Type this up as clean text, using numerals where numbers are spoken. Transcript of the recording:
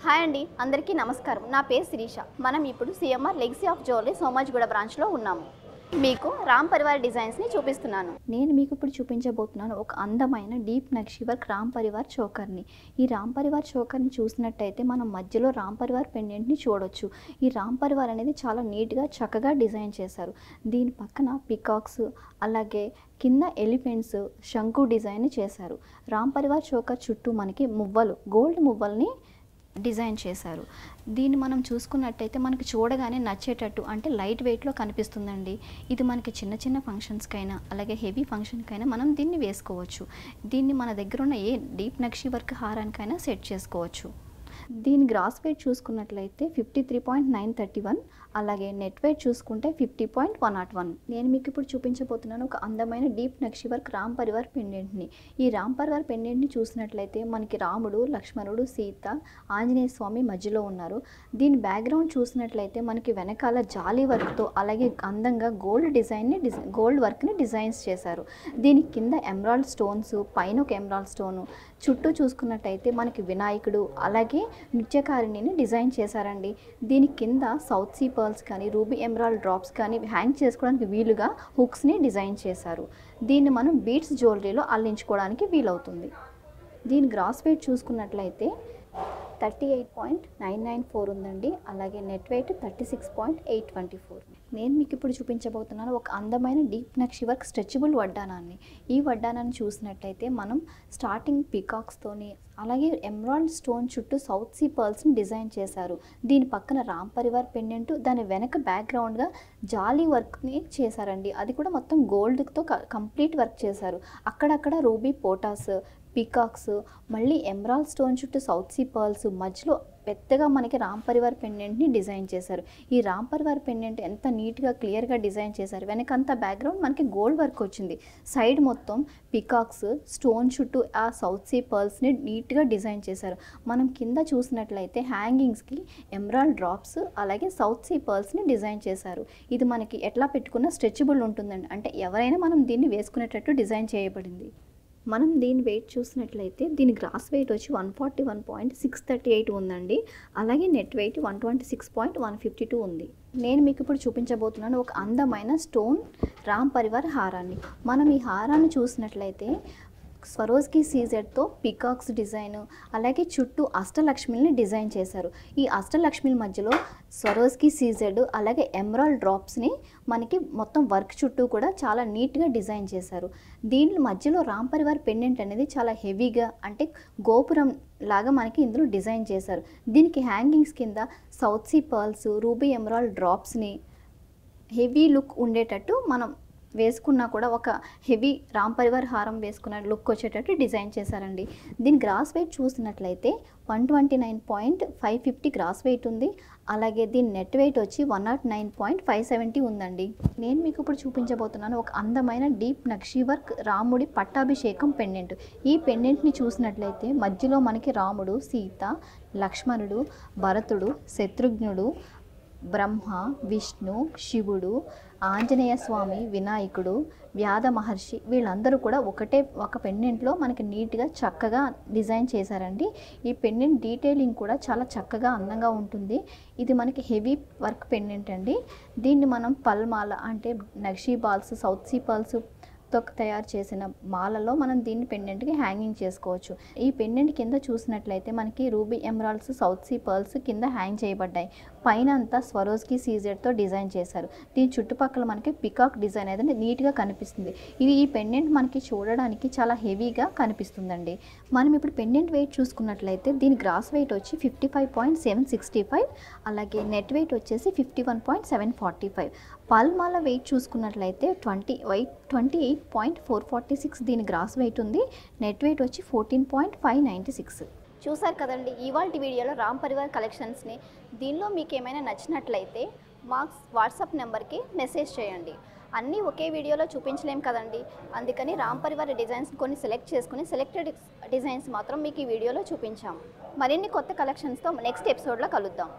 Hi అండి, అందరికీ నమస్కారం. నా పేరు శిరీష. మనం ఇప్పుడు CMR legacy of jewellery Somajiguda బ్రాంచ్లో ఉన్నాము. మీకు రామ్ పరివార్ డిజైన్స్ని చూపిస్తున్నాను. నేను మీకు ఇప్పుడు చూపించబోతున్నాను ఒక అందమైన డీప్ నక్షి వర్క్ రామ్ పరివార్ చోకర్ని. ఈ రామ్ పరివార్ చోకర్ని చూసినట్టయితే మనం మధ్యలో రామ్ పరివార్ పెండెంట్ని చూడొచ్చు. ఈ రామ్ పరివార్ అనేది చాలా నీట్గా చక్కగా డిజైన్ చేశారు. దీని పక్కన పికాక్స్, అలాగే కింద ఎలిఫెంట్స్, శంకు డిజైన్ చేశారు. రామ్ పరివార్ చోకర్ చుట్టూ మనకి మువ్వలు, గోల్డ్ మువ్వల్ని డిజైన్ చేశారు. దీన్ని మనం చూసుకున్నట్టయితే మనకి చూడగానే నచ్చేటట్టు, అంటే లైట్ వెయిట్లో కనిపిస్తుందండి. ఇది మనకి చిన్న చిన్న ఫంక్షన్స్కైనా అలాగే హెవీ ఫంక్షన్కైనా మనం దీన్ని వేసుకోవచ్చు. దీన్ని మన దగ్గర ఉన్న ఏ డీప్ నక్షి వర్క్ హారానికైనా సెట్ చేసుకోవచ్చు. దీని గ్రాస్ వెయిట్ చూసుకున్నట్లయితే 53.931, అలాగే నెట్ వెయిట్ చూసుకుంటే 50.101. నేను మీకు ఇప్పుడు చూపించబోతున్నాను ఒక అందమైన డీప్ నక్షి వర్క్ రామ్ పరివార్ పెండెంట్ని. ఈ రామ్ పరివార్ పెండెంట్ని చూసినట్లయితే మనకి రాముడు, లక్ష్మణుడు, సీత, ఆంజనేయ స్వామి మధ్యలో ఉన్నారు. దీని బ్యాక్గ్రౌండ్ చూసినట్లయితే మనకి వెనకాల జాలీ వర్క్తో అలాగే అందంగా గోల్డ్ వర్క్ని డిజైన్స్ చేశారు. దీని కింద ఎమరాల్డ్ స్టోన్స్, పైన ఒక ఎమరాల్డ్ స్టోను, చుట్టూ చూసుకున్నట్టయితే మనకి వినాయకుడు అలాగే నృత్యకారిణిని డిజైన్ చేశారండి. దీని కింద సౌత్ సీ పర్ల్స్ కానీ, రూబీ ఎమరాల్డ్ డ్రాప్స్ కానీ హ్యాంగ్ చేసుకోవడానికి వీలుగా హుక్స్ని డిజైన్ చేశారు. దీన్ని మనం బీడ్స్ జ్యువెలరీలో అల్లించుకోవడానికి వీలవుతుంది. దీని గ్రాస్ వెయిట్ చూసుకున్నట్లయితే 38.994 ఉందండి. అలాగే నెట్ వెయిట్ 36.824. నేను మీకు ఇప్పుడు చూపించబోతున్నాను ఒక అందమైన డీప్ నక్షి వర్క్ స్ట్రెచబుల్ వడ్డానాన్ని. ఈ వడ్డానాన్ని చూసినట్లయితే మనం స్టార్టింగ్ పికాక్స్తోని అలాగే ఎమరాల్డ్ స్టోన్ చుట్టూ సౌత్ సీ పర్ల్స్ని డిజైన్ చేశారు. దీని పక్కన రామ్ పరివార్ పెండెంట్, దాని వెనక బ్యాక్గ్రౌండ్గా జాలీ వర్క్ని చేశారండి. అది కూడా మొత్తం గోల్డ్తో కంప్లీట్ వర్క్ చేశారు. అక్కడక్కడ రూబీ పోటాస్, పీకాక్స్, మళ్ళీ ఎమరాల్డ్ స్టోన్ చుట్టూ సౌత్ సీ పర్ల్స్, మధ్యలో పెద్దగా మనకి రామ్ పరివార్ పెండెంట్ని డిజైన్ చేశారు. ఈ రామ్ పరివార్ పెండెంట్ ఎంత నీట్గా క్లియర్గా డిజైన్ చేశారు. వెనకంతా బ్యాక్గ్రౌండ్ మనకి గోల్డ్ వర్క్ వచ్చింది. సైడ్ మొత్తం పికాక్స్, స్టోన్ చుట్టూ ఆ సౌత్ సీ పర్ల్స్ని నీట్గా డిజైన్ చేశారు. మనం కింద చూసినట్లయితే హ్యాంగింగ్స్కి ఎమరాల్డ్ డ్రాప్స్ అలాగే సౌత్ సీ పర్ల్స్ని డిజైన్ చేశారు. ఇది మనకి ఎట్లా పెట్టుకున్న స్ట్రెచబుల్ ఉంటుందండి, అంటే ఎవరైనా మనం దీన్ని వేసుకునేటట్టు డిజైన్ చేయబడింది. మనం దీని వెయిట్ చూసినట్లయితే దీని గ్రాస్ వెయిట్ వచ్చి 141.638 ఉందండి. అలాగే నెట్ వెయిట్ 126.152 ఉంది. నేను మీకు ఇప్పుడు చూపించబోతున్నాను ఒక అందమైన స్టోన్ రామ్ పరివార్ హారాన్ని. మనం ఈ హారాన్ని చూసినట్లయితే స్వరోజ్కి సీజెడ్తో పికాక్స్ డిజైన్, అలాగే చుట్టూ అష్టలక్ష్మిని డిజైన్ చేశారు. ఈ అష్టలక్ష్మిల మధ్యలో స్వరోజ్కి సీజెడ్ అలాగే ఎమరాల్డ్ డ్రాప్స్ని మనకి మొత్తం వర్క్ చుట్టూ కూడా చాలా నీట్గా డిజైన్ చేశారు. దీని మధ్యలో రామ్ పరివార్ పెండెంట్ అనేది చాలా హెవీగా, అంటే గోపురం లాగా మనకి ఇందులో డిజైన్ చేశారు. దీనికి హ్యాంగింగ్స్ కింద South see pearls, ruby emerald డ్రాప్స్ని హెవీ లుక్ ఉండేటట్టు మనం వేసుకున్నా కూడా ఒక హెవీ రామ్ పరివార్ హారం వేసుకున్న లుక్ వచ్చేటట్టు డిజైన్ చేశారండి. దీని గ్రాస్ వెయిట్ చూసినట్లయితే 129.550 గ్రాస్ వెయిట్ ఉంది. అలాగే దీని నెట్ వెయిట్ వచ్చి 109.570 ఉందండి. నేను మీకు ఇప్పుడు చూపించబోతున్నాను ఒక అందమైన డీప్ నక్షి వర్క్ రాముడి పట్టాభిషేకం పెండెంట్. ఈ పెండెంట్ని చూసినట్లయితే మధ్యలో మనకి రాముడు, సీత, లక్ష్మణుడు, భరతుడు, శత్రుఘ్నుడు, బ్రహ్మ, విష్ణు, శివుడు, ఆంజనేయ స్వామి, వినాయకుడు, వ్యాధ మహర్షి వీళ్ళందరూ కూడా ఒక పెండెంట్లో మనకి నీట్గా చక్కగా డిజైన్ చేశారండి. ఈ పెండెంట్ డీటెయిలింగ్ కూడా చాలా చక్కగా అందంగా ఉంటుంది. ఇది మనకి హెవీ వర్క్ పెండెంట్ అండి. దీన్ని మనం పల్మాల, అంటే నక్షి బాల్స్, సౌత్ సీ పర్ల్స్ తయారు చేసిన మాలలో మనం దీన్ని పెండెంట్కి హ్యాంగింగ్ చేసుకోవచ్చు. ఈ పెండెంట్ కింద చూసినట్లయితే మనకి ruby emeralds, south see pearls కింద హ్యాంగ్ చేయబడ్డాయి. పైన అంతా స్వరోజ్కి సీజెడ్తో డిజైన్ చేశారు. దీని చుట్టుపక్కల మనకి పికాక్ డిజైన్ అయితే నీట్గా కనిపిస్తుంది. ఈ పెండెంట్ మనకి చూడడానికి చాలా హెవీగా కనిపిస్తుందండి. మనం ఇప్పుడు పెండెంట్ వెయిట్ చూసుకున్నట్లయితే దీని గ్రాస్ వెయిట్ వచ్చి 55.765, అలాగే నెట్ వెయిట్ వచ్చేసి 51.745. పల్మాల వెయిట్ చూసుకున్నట్లయితే 28.446 దీని గ్రాస్ వెయిట్ ఉంది. నెట్ వెయిట్ వచ్చి 14.596. చూసారు కదండి ఇవాల్టి వీడియోలో రామ్ పరివార్ కలెక్షన్స్ని. దీనిలో మీకు ఏమైనా నచ్చినట్లయితే మా వాట్సాప్ నెంబర్కి మెసేజ్ చేయండి. అన్నీ ఒకే వీడియోలో చూపించలేం కదండి, అందుకని రామ్ పరివార్ డిజైన్స్ కొన్ని సెలెక్ట్ చేసుకుని సెలెక్టెడ్ డిజైన్స్ మాత్రం మీకు ఈ వీడియోలో చూపించాము. మరిన్ని కొత్త కలెక్షన్స్తో నెక్స్ట్ ఎపిసోడ్లో కలుద్దాం.